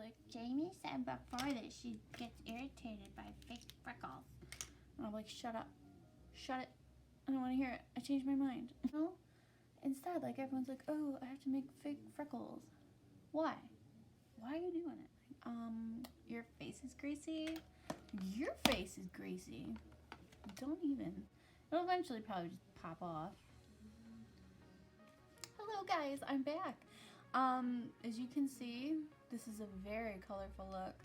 like, Jamie said before that she gets irritated by fake freckles. And I'm like, shut up. Shut it. I don't want to hear it. I changed my mind. No? Instead, like, everyone's like, oh, I have to make fake freckles. Why? Why are you doing it? Like, your face is greasy. Your face is greasy. Don't even. It'll eventually probably just pop off. Hello guys, I'm back. As you can see, this is a very colorful look.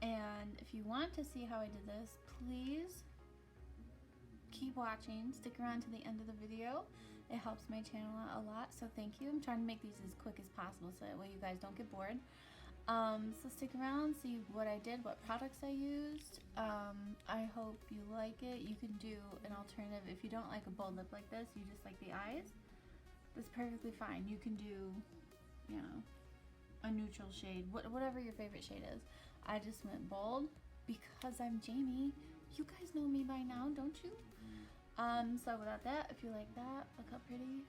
And if you want to see how I did this, please keep watching. Stick around to the end of the video. It helps my channel out a lot, so thank you. I'm trying to make these as quick as possible so that way you guys don't get bored. So stick around, see what I did, what products I used. I hope you like it. You can do an alternative. If you don't like a bold lip like this, you just like the eyes, that's perfectly fine. You can do, you know, a neutral shade, whatever your favorite shade is. I just went bold because I'm Jamie. You guys know me by now, don't you? So without that, if you like that, look how pretty.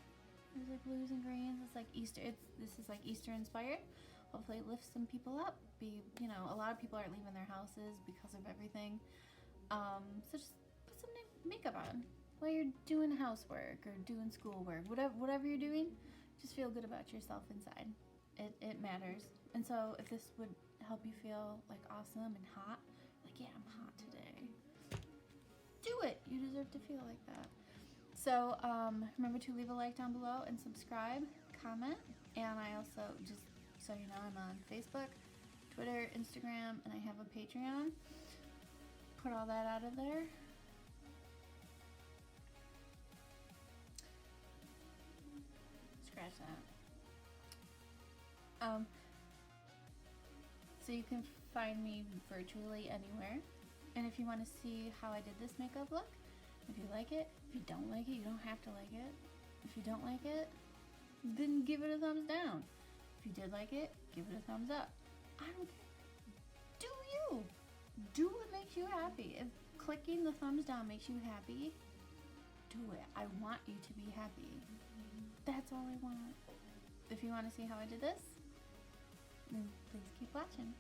There's like blues and greens. It's like Easter. This is like Easter inspired. Hopefully it lifts some people up. You know, a lot of people aren't leaving their houses because of everything. So just put some makeup on while you're doing housework or doing schoolwork. Whatever you're doing, just feel good about yourself inside. It matters. And so if this would help you feel like awesome and hot, like, yeah, I'm hot today, do it. You deserve to feel like that. So remember to leave a like down below and subscribe, comment, and I also, just so you know, I'm on Facebook, Twitter, Instagram, and I have a Patreon. Put all that out of there. Scratch that. So you can find me virtually anywhere. And if you want to see how I did this makeup look, if you like it, if you don't like it, you don't have to like it. If you don't like it, then give it a thumbs down. If you did like it, give it a thumbs up. I don't care. Do you. Do what makes you happy. If clicking the thumbs down makes you happy, do it. I want you to be happy. That's all I want. If you want to see how I did this, then please keep watching.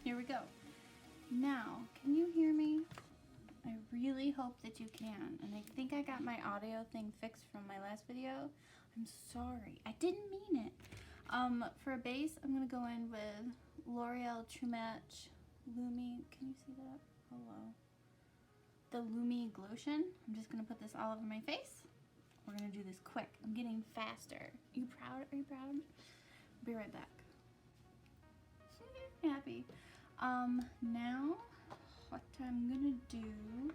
Here we go. Now, can you hear me? I really hope that you can. And I think I got my audio thing fixed from my last video. I'm sorry. I didn't mean it. For a base, I'm going to go in with L'Oreal True Match Lumi. Can you see that? Hello. The Lumi Glotion. I'm just going to put this all over my face. We're going to do this quick. I'm getting faster. Are you proud? Are you proud? I'll be right back. Happy. Now, what I'm going to do is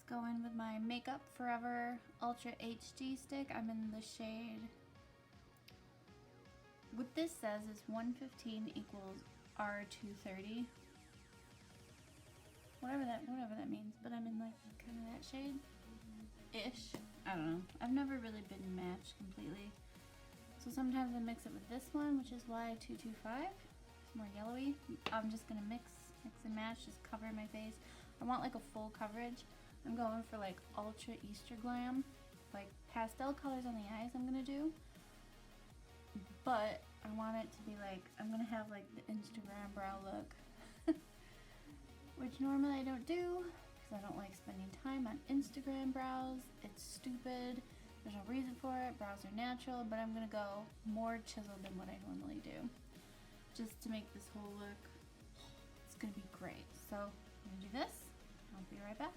go in with my Makeup Forever Ultra HD stick. I'm in the shade, what this says is 115 equals R230. Whatever that means, but I'm in like kind of that shade-ish. I don't know. I've never really been matched completely. So sometimes I mix it with this one, which is Y225. It's more yellowy. I'm just gonna mix and match, just cover my face. I want like a full coverage. I'm going for like Ultra Easter Glam, like pastel colors on the eyes I'm gonna do. But I want it to be like, I'm gonna have like the Instagram brow look, which normally I don't do because I don't like spending time on Instagram brows. It's stupid. There's no reason for it. Brows are natural, but I'm gonna go more chiseled than what I normally do, just to make this whole look. It's gonna be great. So I'm gonna do this. I'll be right back.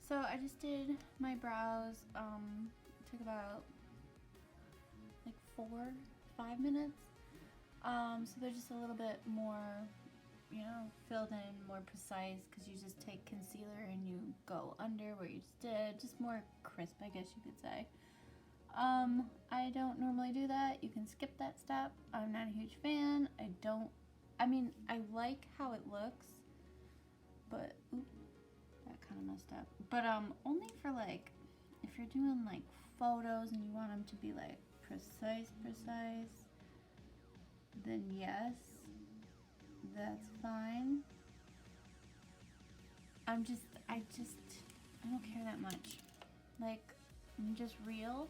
So I just did my brows. It took about like 4-5 minutes. So they're just a little bit more, you know, filled in, more precise, because you just take concealer and you go under where you just did. Just more crisp, I guess you could say. I don't normally do that. You can skip that step. I'm not a huge fan. I mean, I like how it looks, but, oop, that kind of messed up. But, only for, like, if you're doing, like, photos and you want them to be, like, precise, then yes, that's fine. I don't care that much. Like, I'm just real.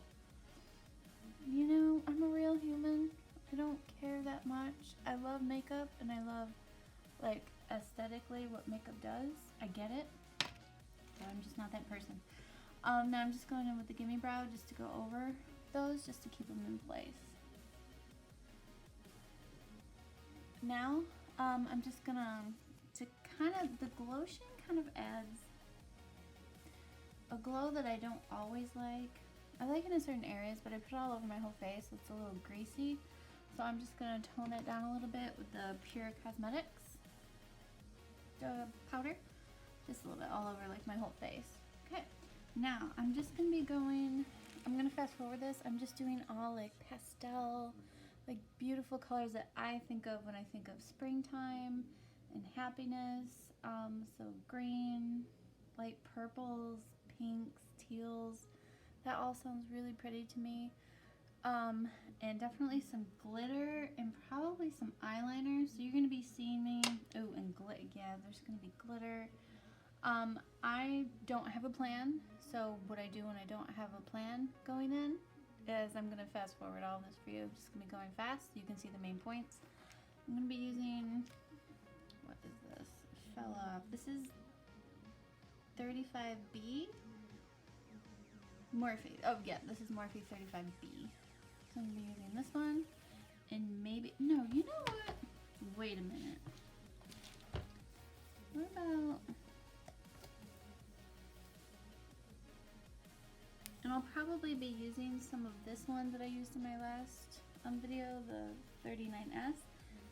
You know, I'm a real human. I don't care that much. I love makeup, and I love, like, aesthetically what makeup does. I get it, but I'm just not that person. Now I'm just going in with the Gimme Brow just to go over those, just to keep them in place. Now, I'm just gonna, the glow sheen kind of adds a glow that I don't always like. I like it in certain areas, but I put it all over my whole face, so it's a little greasy. So I'm just gonna tone it down a little bit with the Pure Cosmetics powder. Just a little bit all over like my whole face. Okay, now I'm just gonna be going, I'm gonna fast forward this. I'm just doing all like pastel, like beautiful colors that I think of when I think of springtime and happiness. So green, light purples, pinks, teals. That all sounds really pretty to me. And definitely some glitter and probably some eyeliner. So you're gonna be seeing me. Oh, and yeah, there's gonna be glitter. I don't have a plan. So what I do when I don't have a plan going in is I'm gonna fast forward all this for you. I'm just gonna be going fast so you can see the main points. I'm gonna be using, what is this? It fell off. This is 35B. Morphe. Oh yeah, this is Morphe 35B. So I'm gonna be using this one, and maybe, no, you know what? Wait a minute. What about, and I'll probably be using some of this one that I used in my last video, the 39S,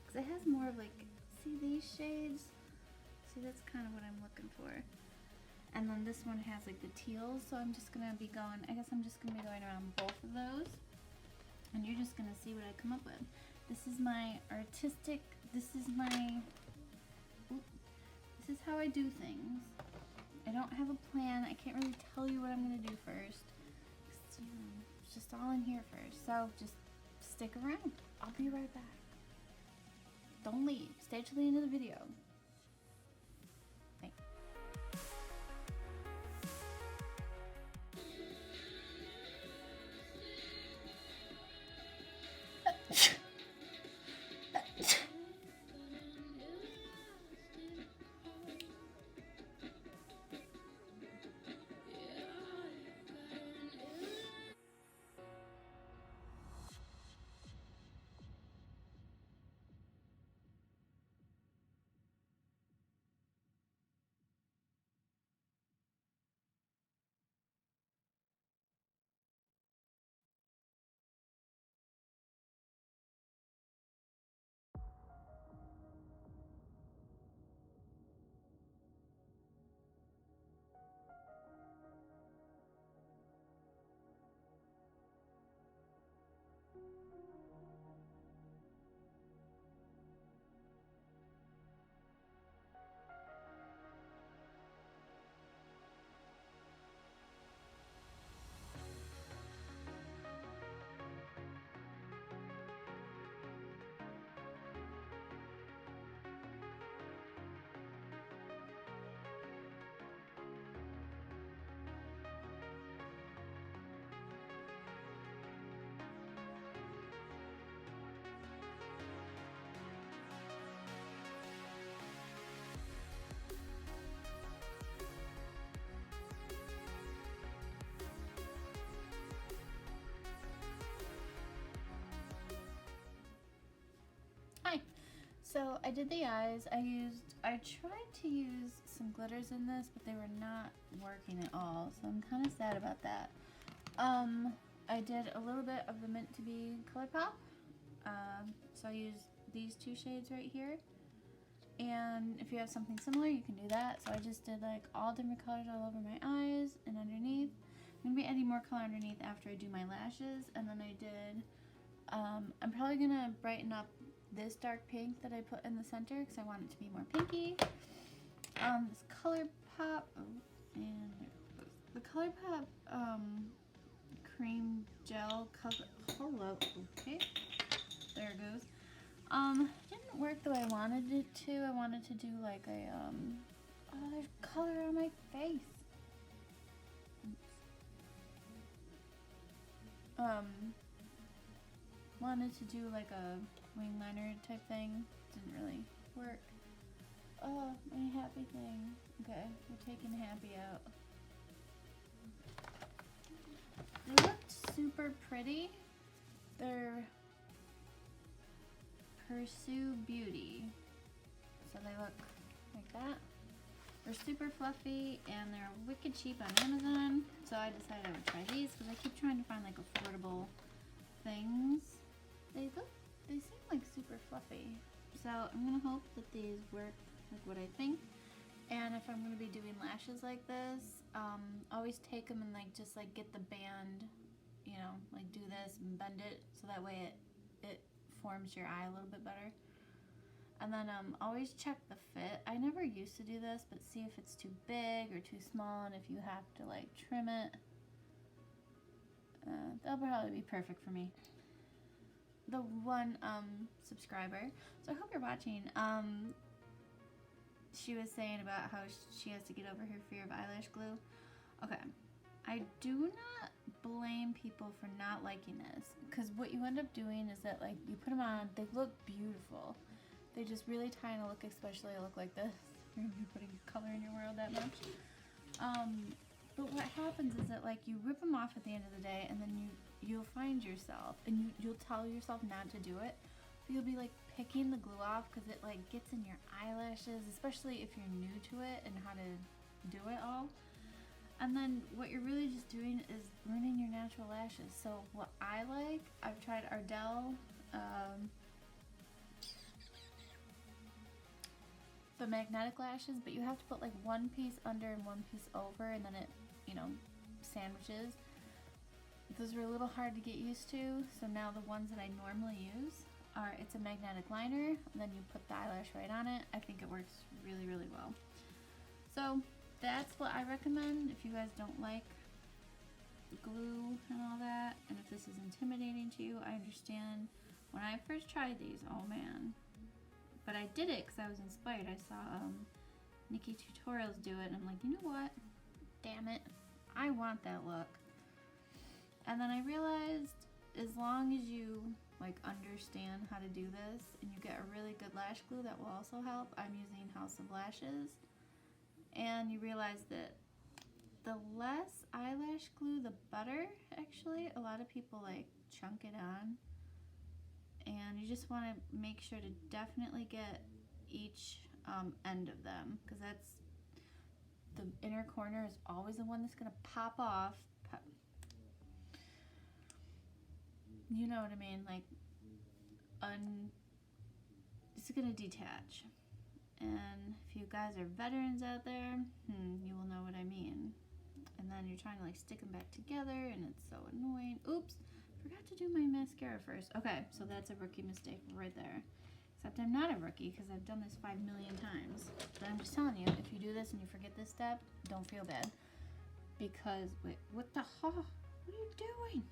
because it has more of like, see these shades? See, that's kind of what I'm looking for. And then this one has like the teals, so I'm just gonna be going, I guess I'm just gonna be going around both of those, and you're just gonna see what I come up with. This is my artistic, this is how I do things. I don't have a plan. I can't really tell you what I'm gonna do first. It's just all in here first, so just stick around. I'll be right back. Don't leave. Stay till the end of the video. So I did the eyes. I tried to use some glitters in this, but they were not working at all. So I'm kind of sad about that. I did a little bit of the Meant to Be ColourPop. So I used these two shades right here. And if you have something similar, you can do that. So I just did like all different colors all over my eyes and underneath. I'm gonna be adding more color underneath after I do my lashes. And then I did, I'm probably gonna brighten up this dark pink that I put in the center because I want it to be more pinky. This ColourPop, and the ColourPop cream gel cover. Hello, okay, there it goes. Didn't work the way I wanted it to. I wanted to do like a oh, there's color on my face. Wanted to do like a wing liner type thing. Didn't really work. Oh, my happy thing. Okay, we're taking happy out. They looked super pretty. They're Pursue Beauty. So they look like that. They're super fluffy and they're wicked cheap on Amazon. So I decided I would try these because I keep trying to find like affordable things. They seem like super fluffy. So I'm gonna hope that these work like what I think. And if I'm gonna be doing lashes like this, always take them and like just like get the band, you know, like do this and bend it so that way it forms your eye a little bit better. And then always check the fit. I never used to do this, but see if it's too big or too small, and if you have to like trim it. That'll probably be perfect for me. The one subscriber, so I hope you're watching, she was saying about how she has to get over her fear of eyelash glue. Okay, I do not blame people for not liking this, because what you end up doing is that like you put them on, they look beautiful. They just really tie in a look, especially a look like this. You're gonna be putting color in your world that much. But what happens is that like you rip them off at the end of the day, and then you'll find yourself, and you'll tell yourself not to do it. But you'll be like picking the glue off because it like gets in your eyelashes, especially if you're new to it and how to do it all. And then what you're really just doing is ruining your natural lashes. So what I like, I've tried Ardell, the magnetic lashes, but you have to put like one piece under and one piece over, and then it, you know, sandwiches. Those are a little hard to get used to, so now the ones that I normally use are, it's a magnetic liner, and then you put the eyelash right on it. I think it works really, really well. So that's what I recommend if you guys don't like glue and all that, and if this is intimidating to you, I understand. When I first tried these, oh man. But I did it because I was inspired. I saw Nikki Tutorials do it, and I'm like, you know what? Damn it. I want that look. And then I realized as long as you like understand how to do this and you get a really good lash glue, that will also help. I'm using House of Lashes. And you realize that the less eyelash glue, the better, actually. A lot of people like chunk it on. And you just want to make sure to definitely get each end of them, because that's the inner corner is always the one that's going to pop off. You know what I mean? Like, it's going to detach. And if you guys are veterans out there, you will know what I mean. And then you're trying to like stick them back together, and it's so annoying. Oops. Forgot to do my mascara first. Okay, so that's a rookie mistake right there. Except I'm not a rookie because I've done this 5 million times. But I'm just telling you, if you do this and you forget this step, don't feel bad. Because, wait, what the hell? What are you doing?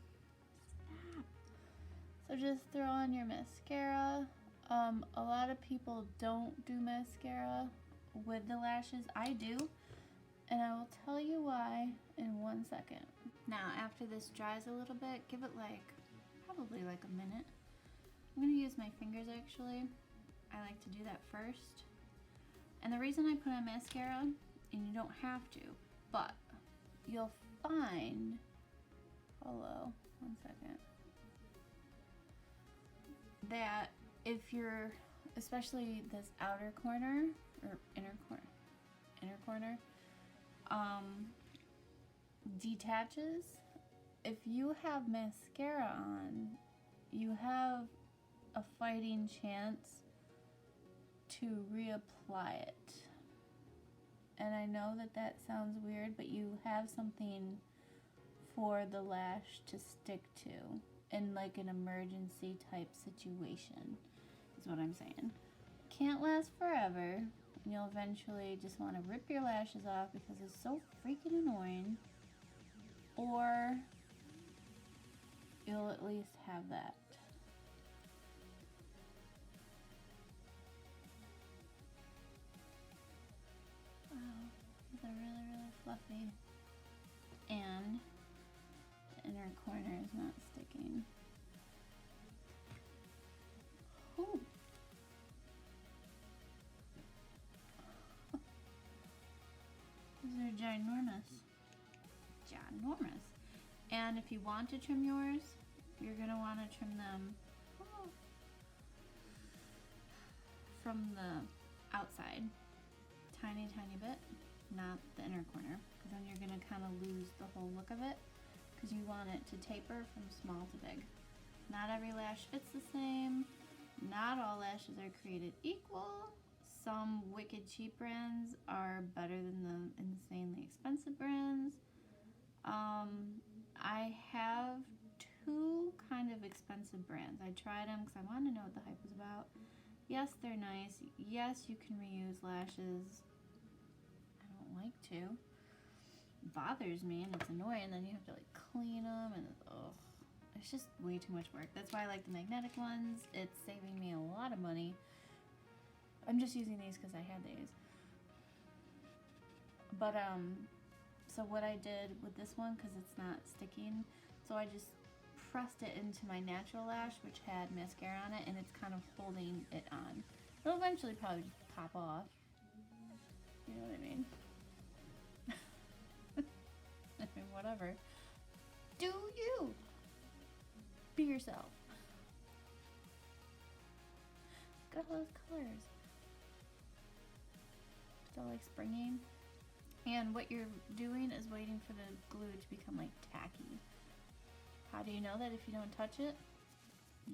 Stop. So just throw on your mascara. A lot of people don't do mascara with the lashes. I do. And I will tell you why in 1 second. Now, after this dries a little bit, give it like, probably like a minute. I'm going to use my fingers actually. I like to do that first. And the reason I put on mascara, and you don't have to, but you'll find, hello, 1 second, that if you're especially this outer corner or inner corner, detaches. If you have mascara on, you have a fighting chance to reapply it. And I know that that sounds weird, but you have something for the lash to stick to in like an emergency type situation, is what I'm saying. Can't last forever. You'll eventually just want to rip your lashes off because it's so freaking annoying. Or you'll at least have that. Wow, these are really, really fluffy. And the inner corner is not sticking. Ooh. These are ginormous. Ginormous. And if you want to trim yours, you're going to want to trim them from the outside. Tiny, tiny bit. Not the inner corner. Because then you're going to kind of lose the whole look of it. Because you want it to taper from small to big. Not every lash fits the same. Not all lashes are created equal. Some wicked cheap brands are better than the insanely expensive brands. I have two kind of expensive brands. I tried them because I wanted to know what the hype was about. Yes, they're nice. Yes, you can reuse lashes. I don't like to. It bothers me and it's annoying. Then you have to like clean them and it's just way too much work. That's why I like the magnetic ones. It's saving me a lot of money. I'm just using these because I had these. But so what I did with this one, because it's not sticking, so I just pressed it into my natural lash, which had mascara on it, and it's kind of holding it on. It'll eventually probably just pop off. You know what I mean? I mean, whatever. Do you? Be yourself. Look at all those colors. Still like springing. And what you're doing is waiting for the glue to become like tacky. How do you know that if you don't touch it?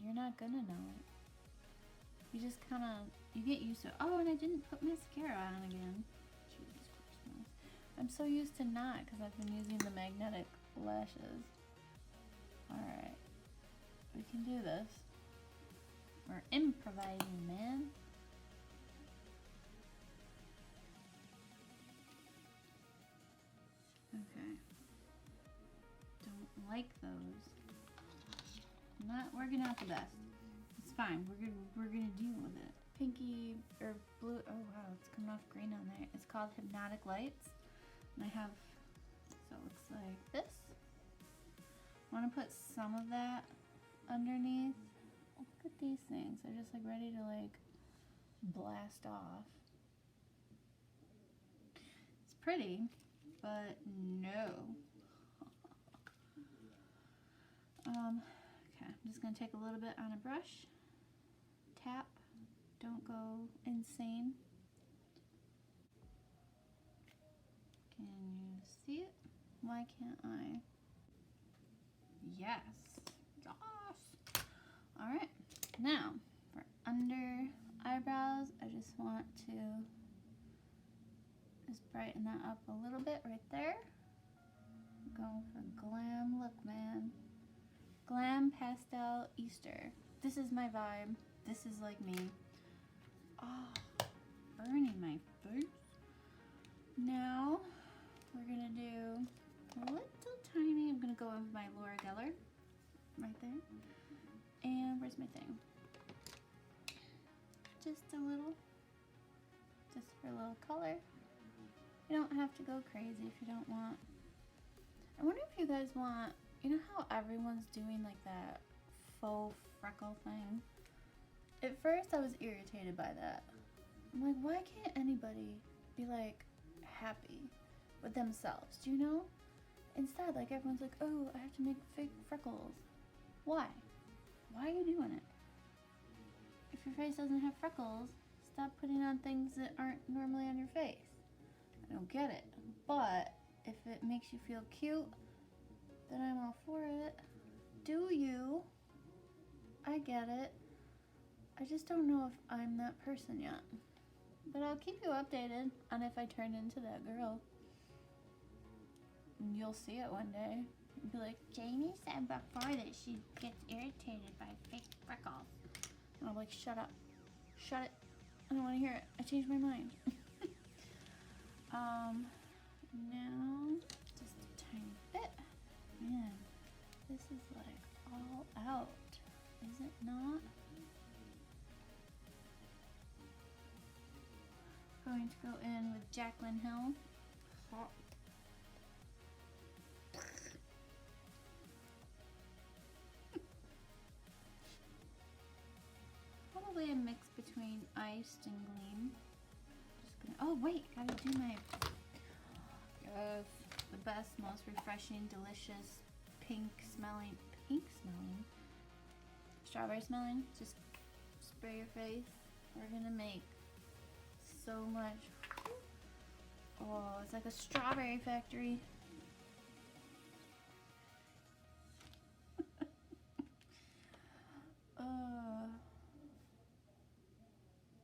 You're not gonna know it. You just kind of, you get used to it. Oh, and I didn't put mascara on again. Jesus Christmas. I'm so used to not because I've been using the magnetic lashes. Alright. We can do this. We're improvising, man. Okay. Don't like those. Not working out the best. It's fine. We're gonna deal with it. Pinky or blue. Oh wow, it's coming off green on there. It's called Hypnotic Lights, and I have. So it looks like this. I want to put some of that underneath. Oh, look at these things. They're just like ready to like blast off. It's pretty, but no. Okay, I'm just gonna take a little bit on a brush. Tap. Don't go insane. Can you see it? Why can't I? Yes. Yes. Alright. Now, for under eyebrows, I just want to just brighten that up a little bit right there. Going for glam look, man. Glam Pastel Easter. This is my vibe. This is like me. Oh, burning my face. Now, we're gonna do a little tiny, I'm gonna go with my Laura Geller right there. And where's my thing? Just a little, just for a little color. You don't have to go crazy if you don't want. I wonder if you guys want, you know how everyone's doing like that faux freckle thing? At first I was irritated by that. I'm like, why can't anybody be like happy with themselves, do you know? Instead, like everyone's like, oh, I have to make fake freckles. Why? Why are you doing it? If your face doesn't have freckles, stop putting on things that aren't normally on your face. I don't get it. But if it makes you feel cute, then I'm all for it. Do you? I get it. I just don't know if I'm that person yet. But I'll keep you updated on if I turn into that girl. And you'll see it one day. You'll be like, Jamie said before that she gets irritated by fake freckles. And I'm like, shut up. Shut it. I don't want to hear it. I changed my mind. Now, just a tiny bit. Man, this is like all out. Is it not? Going to go in with Jaclyn Hill. Hot. Probably a mix between iced and gleam. Just gonna, oh wait, gotta do my the best, most refreshing, delicious, strawberry smelling. Just spray your face. We're gonna make so much. Oh, it's like a strawberry factory.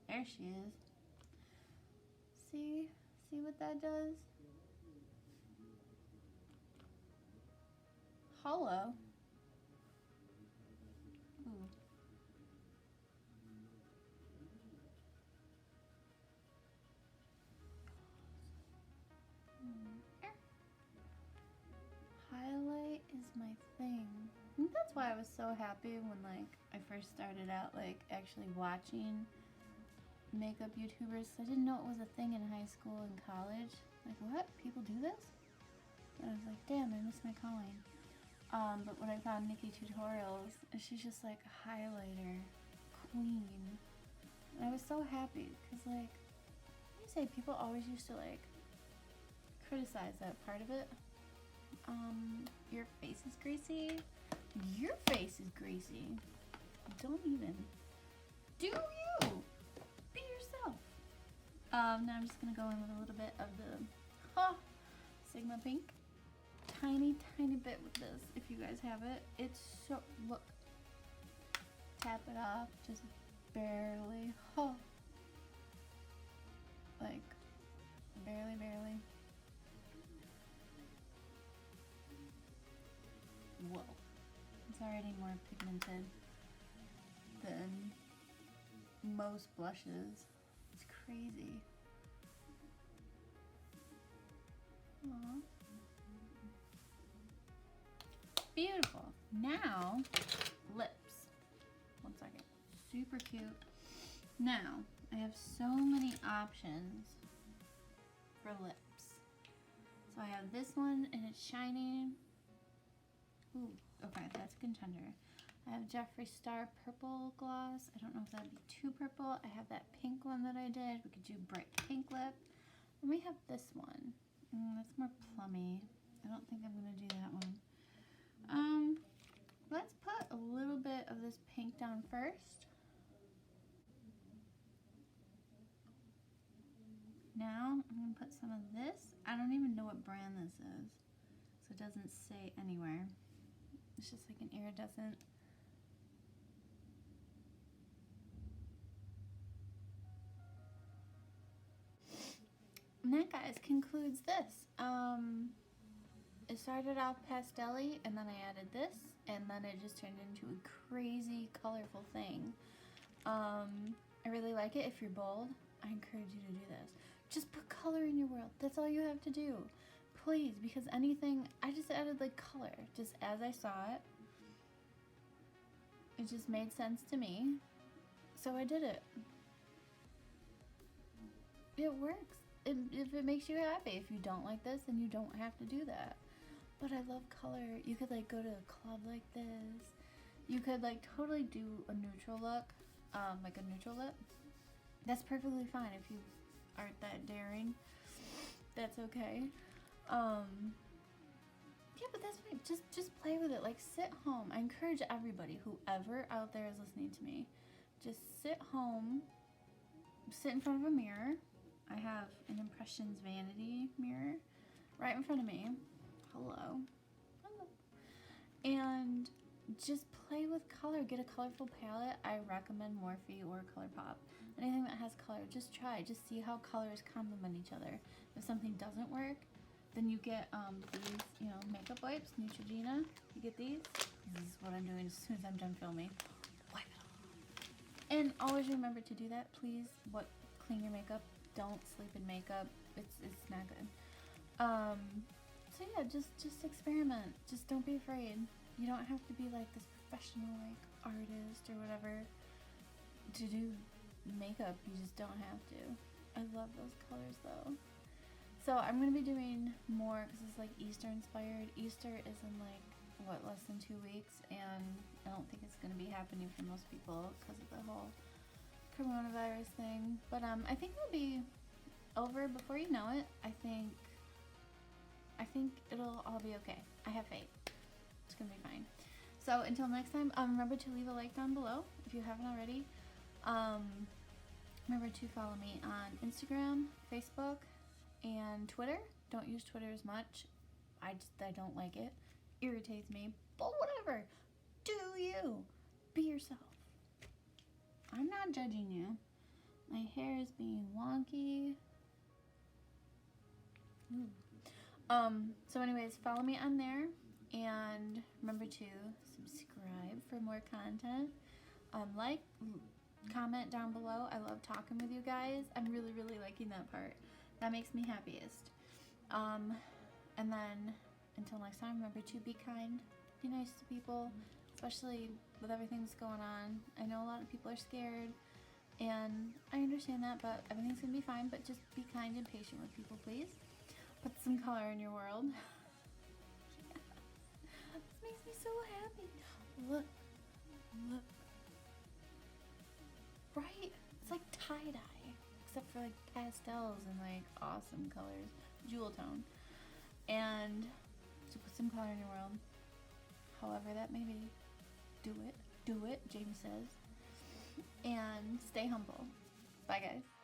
There she is. See what that does? Hollow. Ooh. Highlight is my thing. I think that's why I was so happy when like I first started out like actually watching makeup YouTubers. I didn't know it was a thing in high school and college. Like, what? People do this? And I was like, damn, I missed my calling. But when I found Nikki Tutorials, she's just like a highlighter queen. And I was so happy because like, you say people always used to like criticize that part of it. Your face is greasy. Your face is greasy. Don't even. Do you? Be yourself. Now I'm just gonna go in with a little bit of the Sigma Pink. Tiny bit with this, if you guys have it. It's so, look. Tap it off, just barely. Like, barely. Whoa. It's already more pigmented than most blushes. It's crazy. Aww. Beautiful. Now, lips. One second. Super cute. Now, I have so many options for lips. So I have this one and it's shiny. Ooh, okay, that's a contender. I have Jeffree Star Purple Gloss. I don't know if that'd be too purple. I have that pink one that I did. We could do bright pink lip. And we have this one. That's more plummy. I don't think I'm gonna do that one. Let's put a little bit of this pink down first. Now I'm gonna put some of this. I don't even know what brand this is, so it doesn't say anywhere. It's just like an iridescent. And that, guys, concludes this. It started off pastel-y, and then I added this, and then it just turned into a crazy, colorful thing. I really like it. If you're bold, I encourage you to do this. Just put color in your world. That's all you have to do. Please, because anything, I just added like color, just as I saw it. It just made sense to me, so I did it. It works. If it makes you happy. If you don't like this, then you don't have to do that. But I love color. You could like go to a club like this. You could like totally do a neutral look, like a neutral lip. That's perfectly fine if you aren't that daring. That's okay. Yeah, but that's fine. Just play with it. Like, sit home. I encourage everybody, whoever out there is listening to me, just sit home, sit in front of a mirror. I have an Impressions vanity mirror right in front of me. Hello. And just play with color. Get a colorful palette. I recommend Morphe or ColourPop. Anything that has color, just try. Just see how colors complement each other. If something doesn't work, then you get these, you know, makeup wipes, Neutrogena. You get these. This is what I'm doing as soon as I'm done filming. Wipe it off. And always remember to do that, please. Clean your makeup. Don't sleep in makeup. It's not good. So yeah, just experiment. Just don't be afraid. You don't have to be like this professional like artist or whatever to do makeup. You just don't have to. I love those colors though. So I'm gonna be doing more because it's like Easter inspired. Easter is in like what, less than 2 weeks, and I don't think it's gonna be happening for most people because of the whole coronavirus thing. But I think it'll be over before you know it. I think it'll all be okay. I have faith. It's gonna be fine. So until next time, remember to leave a like down below if you haven't already. Remember to follow me on Instagram, Facebook, and Twitter. Don't use Twitter as much. I don't like it. Irritates me. But whatever. Do you. Be yourself. I'm not judging you. My hair is being wonky. Ooh. So anyways, follow me on there, and remember to subscribe for more content. Like, comment down below. I love talking with you guys. I'm really, really liking that part. That makes me happiest. And then until next time, remember to be kind, be nice to people, especially with everything that's going on. I know a lot of people are scared, and I understand that, but everything's gonna be fine. But just be kind and patient with people, please. Put some color in your world. This makes me so happy. Look. Right? It's like tie-dye, except for like pastels and like awesome colors, jewel tone. And so put some color in your world, however that may be. Do it, Jamie says. And stay humble. Bye guys.